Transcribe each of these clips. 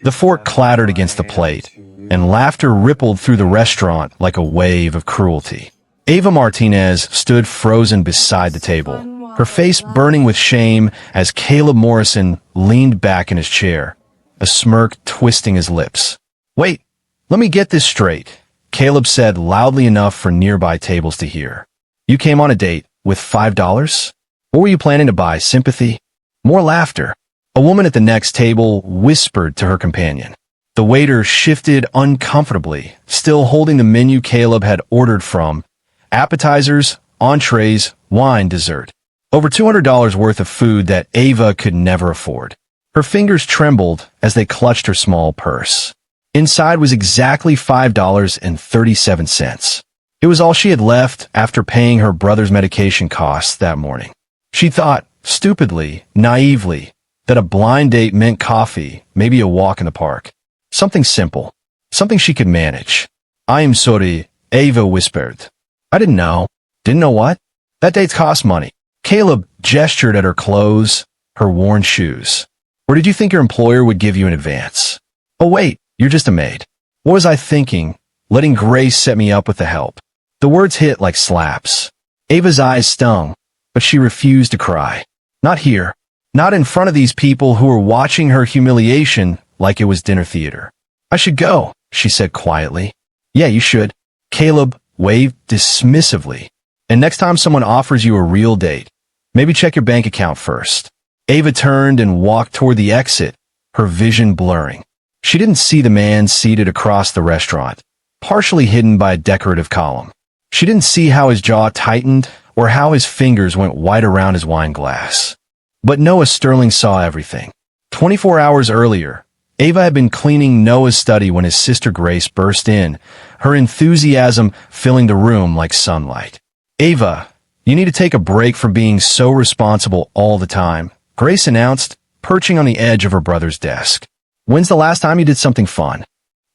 The fork clattered against the plate, and laughter rippled through the restaurant like a wave of cruelty. Ava Martinez stood frozen beside the table, her face burning with shame as Caleb Morrison leaned back in his chair, a smirk twisting his lips. "Wait, let me get this straight," Caleb said loudly enough for nearby tables to hear. "You came on a date with $5? Or were you planning to buy sympathy?" More laughter. A woman at the next table whispered to her companion. The waiter shifted uncomfortably, still holding the menu Caleb had ordered from: appetizers, entrees, wine, dessert. Over $200 worth of food that Ava could never afford. Her fingers trembled as they clutched her small purse. Inside was exactly $5.37. It was all she had left after paying her brother's medication costs that morning. She thought, stupidly, naively, that a blind date meant coffee, maybe a walk in the park. Something simple. Something she could manage. "I am sorry," Ava whispered. "I didn't know." "Didn't know what?" "That date's cost money." Caleb gestured at her clothes, her worn shoes. "Or did you think your employer would give you in advance?" "Oh wait, you're just a maid." What was I thinking? Letting Grace set me up with the help. The words hit like slaps. Ava's eyes stung, but she refused to cry. Not here. Not in front of these people who were watching her humiliation like it was dinner theater. "I should go," she said quietly. "Yeah, you should." Caleb waved dismissively. "And next time someone offers you a real date, maybe check your bank account first." Ava turned and walked toward the exit, her vision blurring. She didn't see the man seated across the restaurant, partially hidden by a decorative column. She didn't see how his jaw tightened or how his fingers went white around his wine glass. But Noah Sterling saw everything. 24 hours earlier, Ava had been cleaning Noah's study when his sister Grace burst in, her enthusiasm filling the room like sunlight. "Ava, you need to take a break from being so responsible all the time," Grace announced, perching on the edge of her brother's desk. "When's the last time you did something fun?"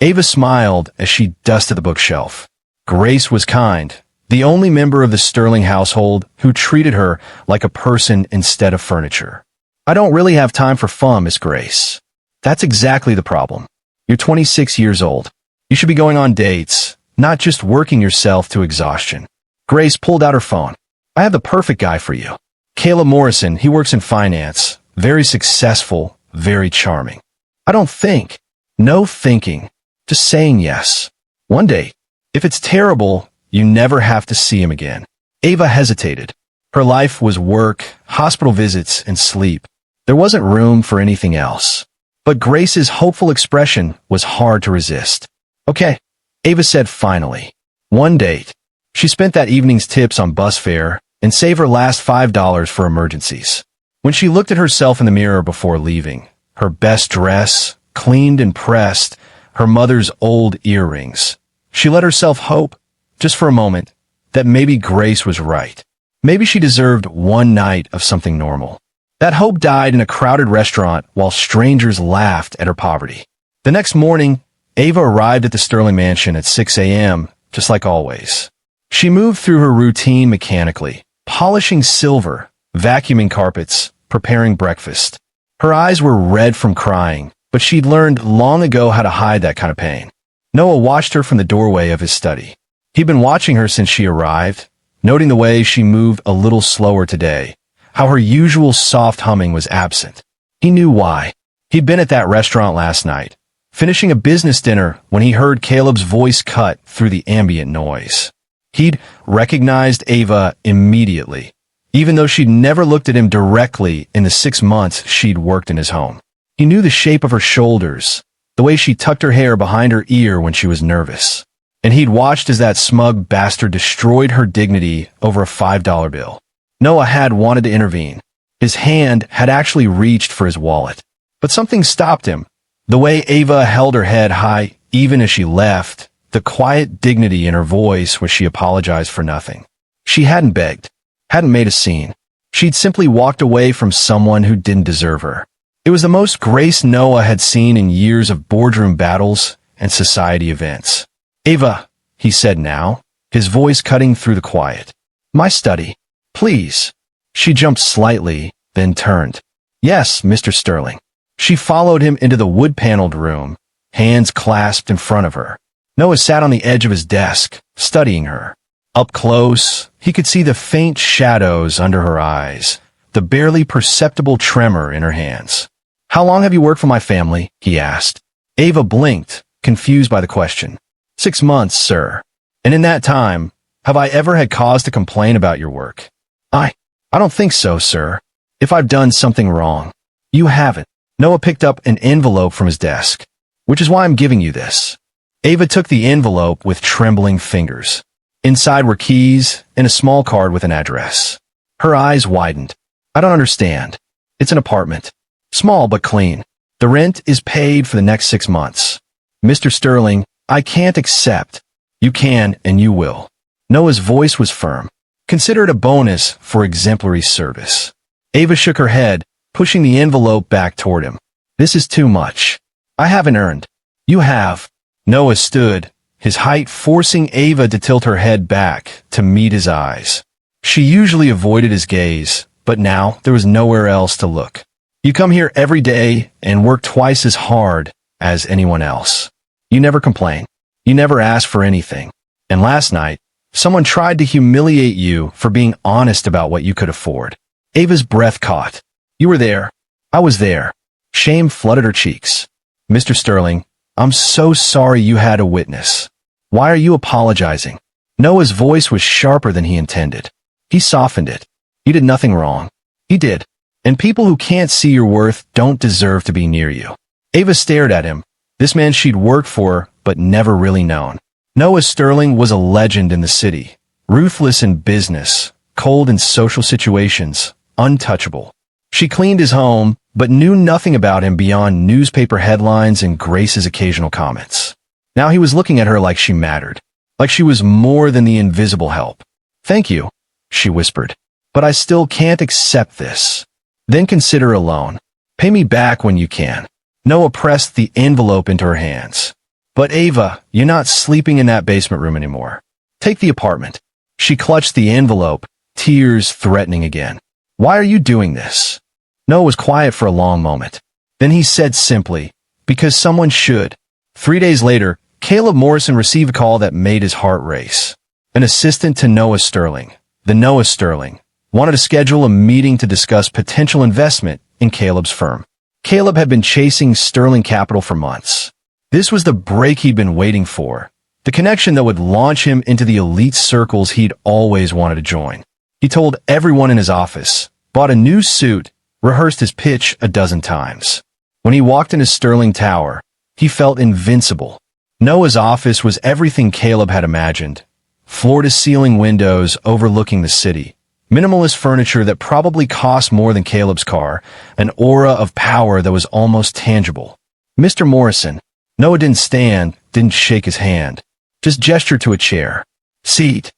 Ava smiled as she dusted the bookshelf. Grace was kind, the only member of the Sterling household who treated her like a person instead of furniture. "I don't really have time for fun, Miss Grace." "That's exactly the problem. You're 26 years old. You should be going on dates, not just working yourself to exhaustion." Grace pulled out her phone. "I have the perfect guy for you. Caleb Morrison, he works in finance. Very successful, very charming." "I don't think." "No thinking. Just saying yes. One date. If it's terrible, you never have to see him again." Ava hesitated. Her life was work, hospital visits, and sleep. There wasn't room for anything else. But Grace's hopeful expression was hard to resist. "Okay," Ava said finally. One date. She spent that evening's tips on bus fare and saved her last $5 for emergencies. When she looked at herself in the mirror before leaving, her best dress, cleaned and pressed, her mother's old earrings, she let herself hope, just for a moment, that maybe Grace was right. Maybe she deserved one night of something normal. That hope died in a crowded restaurant while strangers laughed at her poverty. The next morning, Ava arrived at the Sterling mansion at 6 a.m., just like always. She moved through her routine mechanically, polishing silver, vacuuming carpets, preparing breakfast. Her eyes were red from crying, but she'd learned long ago how to hide that kind of pain. Noah watched her from the doorway of his study. He'd been watching her since she arrived, noting the way she moved a little slower today, how her usual soft humming was absent. He knew why. He'd been at that restaurant last night, finishing a business dinner when he heard Caleb's voice cut through the ambient noise. He'd recognized Ava immediately, even though she'd never looked at him directly in the 6 months she'd worked in his home. He knew the shape of her shoulders, the way she tucked her hair behind her ear when she was nervous. And he'd watched as that smug bastard destroyed her dignity over a $5 bill. Noah had wanted to intervene. His hand had actually reached for his wallet. But something stopped him. The way Ava held her head high, even as she left, the quiet dignity in her voice when she apologized for nothing. She hadn't begged, hadn't made a scene. She'd simply walked away from someone who didn't deserve her. It was the most grace Noah had seen in years of boardroom battles and society events. "Ava," he said now, his voice cutting through the quiet. "My study. Please." She jumped slightly, then turned. "Yes, Mr. Sterling." She followed him into the wood-paneled room, hands clasped in front of her. Noah sat on the edge of his desk, studying her. Up close, he could see the faint shadows under her eyes, the barely perceptible tremor in her hands. "How long have you worked for my family?" he asked. Ava blinked, confused by the question. "6 months, sir. And in that time, have I ever had cause to complain about your work?" I don't think so, sir. If I've done something wrong." "You haven't." Noah picked up an envelope from his desk. "Which is why I'm giving you this." Ava took the envelope with trembling fingers. Inside were keys and a small card with an address. Her eyes widened. "I don't understand. It's an apartment. Small but clean. The rent is paid for the next 6 months. Mr. Sterling, I can't accept." "You can and you will." Noah's voice was firm. "Consider it a bonus for exemplary service." Ava shook her head, pushing the envelope back toward him. "This is too much. I haven't earned." "You have." Noah stood, his height forcing Ava to tilt her head back to meet his eyes. She usually avoided his gaze, but now there was nowhere else to look. "You come here every day and work twice as hard as anyone else. You never complain. You never ask for anything. And last night, someone tried to humiliate you for being honest about what you could afford." Ava's breath caught. "You were there. I was there." Shame flooded her cheeks. "Mr. Sterling, I'm so sorry you had a witness. Why are you apologizing?" Noah's voice was sharper than he intended. He softened it. "You did nothing wrong." "He did. And people who can't see your worth don't deserve to be near you." Ava stared at him, this man she'd worked for but never really known. Noah Sterling was a legend in the city, ruthless in business, cold in social situations, untouchable. She cleaned his home, but knew nothing about him beyond newspaper headlines and Grace's occasional comments. Now he was looking at her like she mattered, like she was more than the invisible help. "Thank you," she whispered, "but I still can't accept this." "Then consider a loan. Pay me back when you can." Noah pressed the envelope into her hands. "But Ava, you're not sleeping in that basement room anymore. Take the apartment." She clutched the envelope, tears threatening again. "Why are you doing this?" Noah was quiet for a long moment. Then he said simply, "Because someone should." 3 days later, Caleb Morrison received a call that made his heart race. An assistant to Noah Sterling, the Noah Sterling, wanted to schedule a meeting to discuss potential investment in Caleb's firm. Caleb had been chasing Sterling Capital for months. This was the break he'd been waiting for, the connection that would launch him into the elite circles he'd always wanted to join. He told everyone in his office, bought a new suit, rehearsed his pitch a dozen times. When he walked into Sterling Tower, he felt invincible. Noah's office was everything Caleb had imagined. Floor-to-ceiling windows overlooking the city, minimalist furniture that probably cost more than Caleb's car, an aura of power that was almost tangible. "Mr. Morrison." Noah didn't stand, didn't shake his hand, just gestured to a chair. "Seat."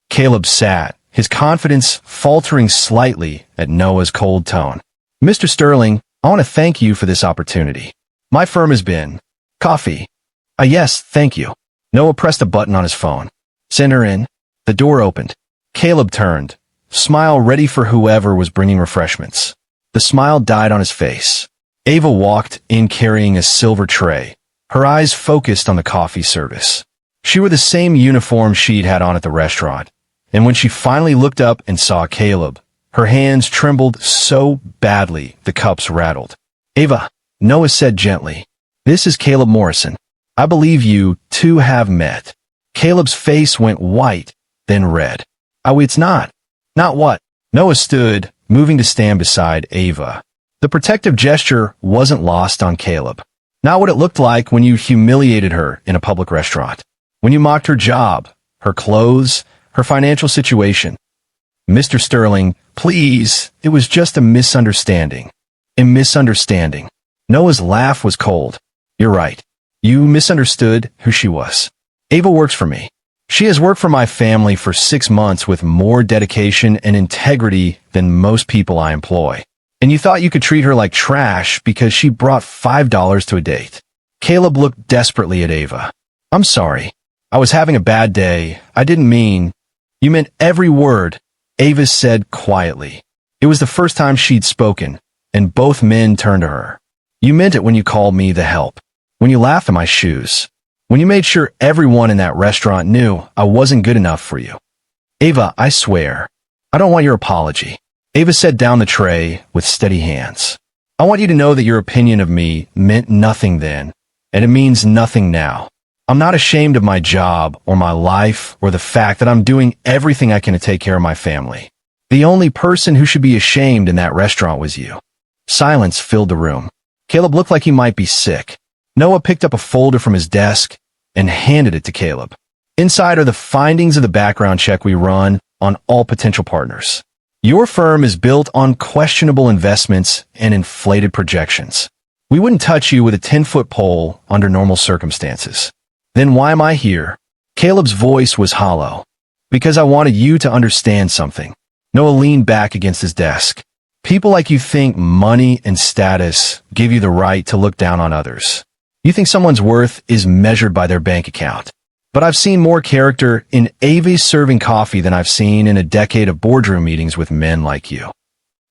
Caleb sat, his confidence faltering slightly at Noah's cold tone. "Mr. Sterling, I want to thank you for this opportunity. My firm has been..." "Coffee." Yes, thank you." Noah pressed a button on his phone. "Send her in." The door opened. Caleb turned, smile ready for whoever was bringing refreshments. The smile died on his face. Ava walked in carrying a silver tray, her eyes focused on the coffee service. She wore the same uniform she'd had on at the restaurant, and when she finally looked up and saw Caleb, her hands trembled so badly the cups rattled. "Ava," Noah said gently, "this is Caleb Morrison. I believe you two have met." Caleb's face went white, then red. "Oh, it's not." "Not what?" Noah stood, moving to stand beside Ava. The protective gesture wasn't lost on Caleb. Not what it looked like when you humiliated her in a public restaurant, when you mocked her job, her clothes, her financial situation. "Mr. Sterling, please, it was just a misunderstanding." "A misunderstanding." Noah's laugh was cold. "You're right. You misunderstood who she was. Ava works for me. She has worked for my family for 6 months with more dedication and integrity than most people I employ. And you thought you could treat her like trash because she brought $5 to a date." Caleb looked desperately at Ava. "I'm sorry. I was having a bad day. I didn't mean..." "You meant every word," Ava said quietly. It was the first time she'd spoken, and both men turned to her. You meant it when you called me the help. When you laughed at my shoes. When you made sure everyone in that restaurant knew I wasn't good enough for you. Ava, I swear. I don't want your apology. Ava set down the tray with steady hands. I want you to know that your opinion of me meant nothing then, and it means nothing now. I'm not ashamed of my job or my life or the fact that I'm doing everything I can to take care of my family. The only person who should be ashamed in that restaurant was you. Silence filled the room. Caleb looked like he might be sick. Noah picked up a folder from his desk and handed it to Caleb. Inside are the findings of the background check we run on all potential partners. Your firm is built on questionable investments and inflated projections. We wouldn't touch you with a 10-foot pole under normal circumstances. Then why am I here? Caleb's voice was hollow. Because I wanted you to understand something. Noah leaned back against his desk. People like you think money and status give you the right to look down on others. You think someone's worth is measured by their bank account. But I've seen more character in Ava's serving coffee than I've seen in a decade of boardroom meetings with men like you.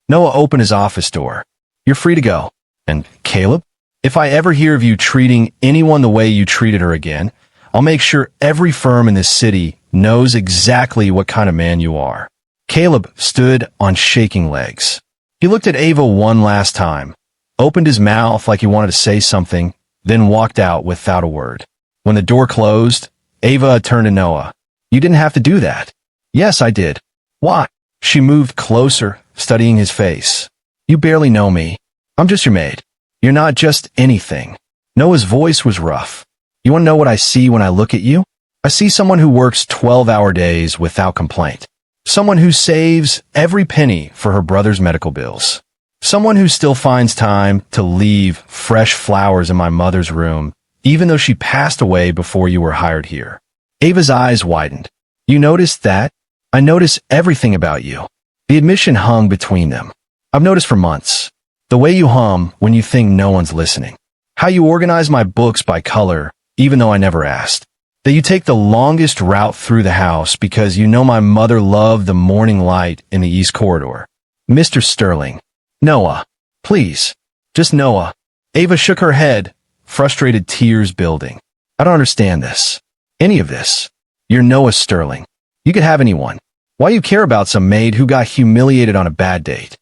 Noah opened his office door. You're free to go. And Caleb, if I ever hear of you treating anyone the way you treated her again, I'll make sure every firm in this city knows exactly what kind of man you are. Caleb stood on shaking legs. He looked at Ava one last time, opened his mouth like he wanted to say something, then walked out without a word. When the door closed, Ava turned to Noah. You didn't have to do that. Yes, I did. Why? She moved closer, studying his face. You barely know me. I'm just your maid. You're not just anything. Noah's voice was rough. You want to know what I see when I look at you? I see someone who works 12-hour days without complaint. Someone who saves every penny for her brother's medical bills. Someone who still finds time to leave fresh flowers in my mother's room, even though she passed away before you were hired here. Ava's eyes widened. You noticed that? I notice everything about you. The admission hung between them. I've noticed for months. The way you hum when you think no one's listening. How you organize my books by color, even though I never asked. That you take the longest route through the house because you know my mother loved the morning light in the East Corridor. Mr. Sterling. Noah. Please. Just Noah. Ava shook her head, frustrated tears building. I don't understand this. Any of this. You're Noah Sterling. You could have anyone. Why you care about some maid who got humiliated on a bad date?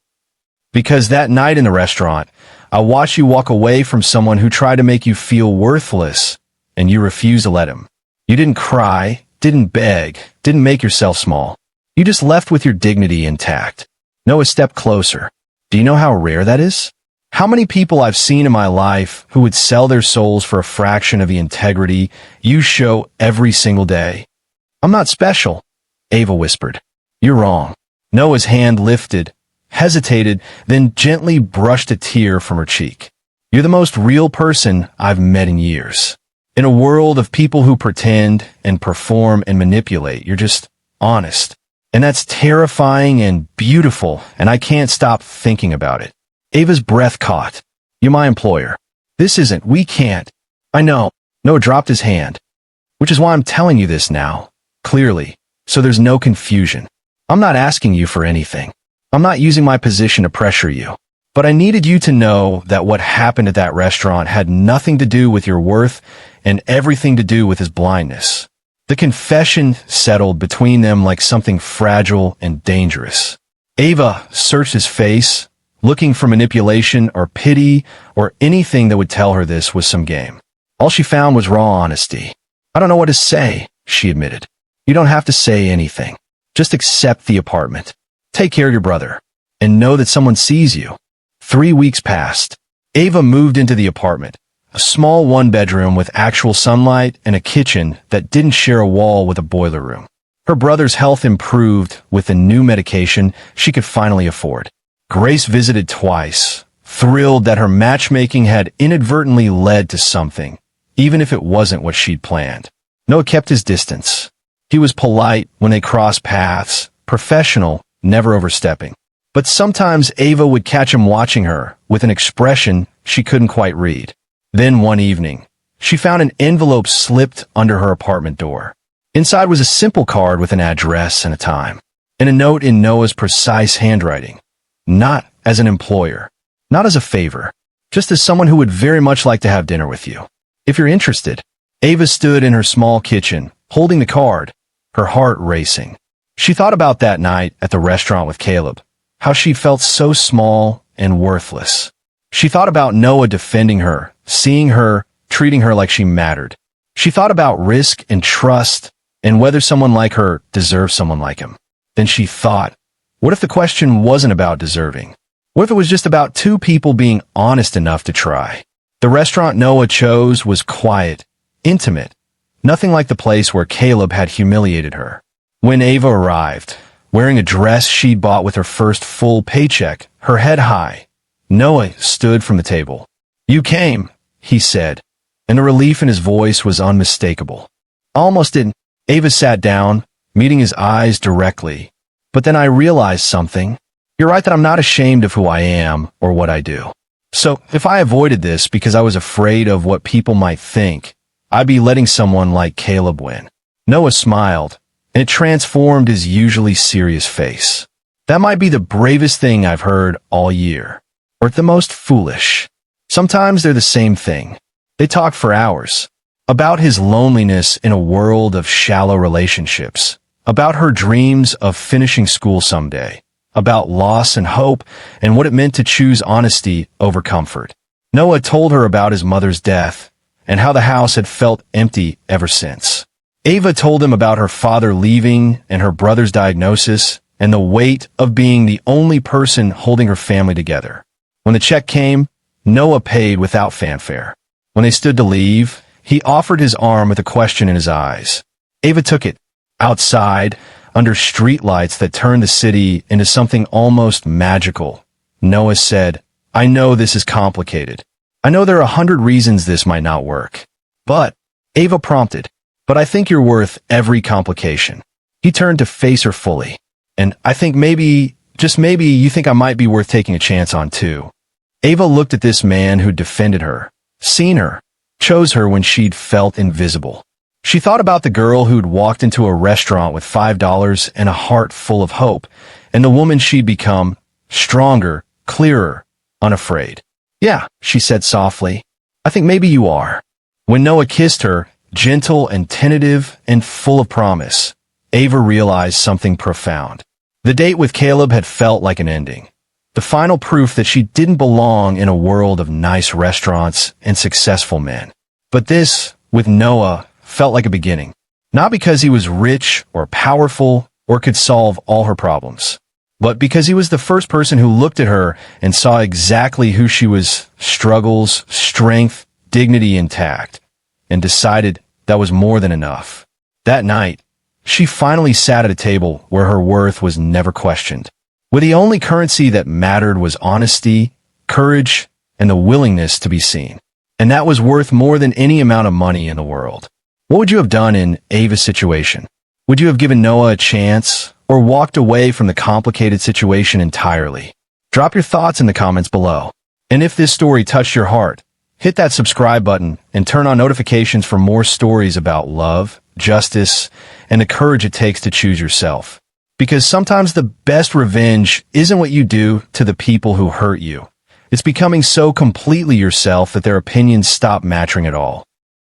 Because that night in the restaurant, I watched you walk away from someone who tried to make you feel worthless, and you refused to let him. You didn't cry, didn't beg, didn't make yourself small. You just left with your dignity intact. Noah stepped closer. Do you know how rare that is? How many people I've seen in my life who would sell their souls for a fraction of the integrity you show every single day? I'm not special, Ava whispered. You're wrong. Noah's hand lifted, hesitated, then gently brushed a tear from her cheek. You're the most real person I've met in years. In a world of people who pretend and perform and manipulate, you're just honest. And that's terrifying and beautiful, and I can't stop thinking about it. Ava's breath caught. You're my employer. We can't. I know. Noah dropped his hand. Which is why I'm telling you this now, clearly, so there's no confusion. I'm not asking you for anything. I'm not using my position to pressure you. But I needed you to know that what happened at that restaurant had nothing to do with your worth and everything to do with his blindness. The confession settled between them like something fragile and dangerous. Ava searched his face, looking for manipulation or pity or anything that would tell her this was some game. All she found was raw honesty. I don't know what to say, she admitted. You don't have to say anything. Just accept the apartment. Take care of your brother. And know that someone sees you. 3 weeks passed. Ava moved into the apartment, a small one-bedroom with actual sunlight and a kitchen that didn't share a wall with a boiler room. Her brother's health improved with the new medication she could finally afford. Grace visited twice, thrilled that her matchmaking had inadvertently led to something, even if it wasn't what she'd planned. Noah kept his distance. He was polite when they crossed paths, professional, never overstepping. But sometimes Ava would catch him watching her with an expression she couldn't quite read. Then one evening, she found an envelope slipped under her apartment door. Inside was a simple card with an address and a time, and a note in Noah's precise handwriting. Not as an employer, not as a favor, just as someone who would very much like to have dinner with you. If you're interested. Ava stood in her small kitchen, holding the card, her heart racing. She thought about that night at the restaurant with Caleb, how she felt so small and worthless. She thought about Noah defending her, seeing her, treating her like she mattered. She thought about risk and trust, and whether someone like her deserved someone like him. Then she thought, what if the question wasn't about deserving? What if it was just about two people being honest enough to try? The restaurant Noah chose was quiet, intimate, nothing like the place where Caleb had humiliated her. When Ava arrived, wearing a dress she'd bought with her first full paycheck, her head high, Noah stood from the table. "You came," he said, and the relief in his voice was unmistakable. "I almost didn't." Ava sat down, meeting his eyes directly. "But then I realized something. You're right that I'm not ashamed of who I am or what I do. So, if I avoided this because I was afraid of what people might think, I'd be letting someone like Caleb win." Noah smiled, and it transformed his usually serious face. "That might be the bravest thing I've heard all year. Or the most foolish." Sometimes they're the same thing. They talked for hours. About his loneliness in a world of shallow relationships. About her dreams of finishing school someday. About loss and hope and what it meant to choose honesty over comfort. Noah told her about his mother's death and how the house had felt empty ever since. Ava told him about her father leaving and her brother's diagnosis and the weight of being the only person holding her family together. When the check came, Noah paid without fanfare. When they stood to leave, he offered his arm with a question in his eyes. Ava took it. Outside, under streetlights that turned the city into something almost magical, Noah said, "I know this is complicated. I know there are 100 reasons this might not work. But," Ava prompted, "but I think you're worth every complication." He turned to face her fully. "And I think maybe, just maybe, you think I might be worth taking a chance on too." Ava looked at this man who defended her, seen her, chose her when she'd felt invisible. She thought about the girl who'd walked into a restaurant with $5 and a heart full of hope, and the woman she'd become, stronger, clearer, unafraid. "Yeah," she said softly, "I think maybe you are." When Noah kissed her, gentle and tentative and full of promise, Ava realized something profound. The date with Caleb had felt like an ending. The final proof that she didn't belong in a world of nice restaurants and successful men. But this, with Noah, felt like a beginning. Not because he was rich or powerful or could solve all her problems, but because he was the first person who looked at her and saw exactly who she was, struggles, strength, dignity intact, and decided that was more than enough. That night, she finally sat at a table where her worth was never questioned, where the only currency that mattered was honesty, courage, and the willingness to be seen. And that was worth more than any amount of money in the world. What would you have done in Ava's situation? Would you have given Noah a chance or walked away from the complicated situation entirely? Drop your thoughts in the comments below. And if this story touched your heart, hit that subscribe button and turn on notifications for more stories about love, justice, and the courage it takes to choose yourself. Because sometimes the best revenge isn't what you do to the people who hurt you. It's becoming so completely yourself that their opinions stop mattering at all.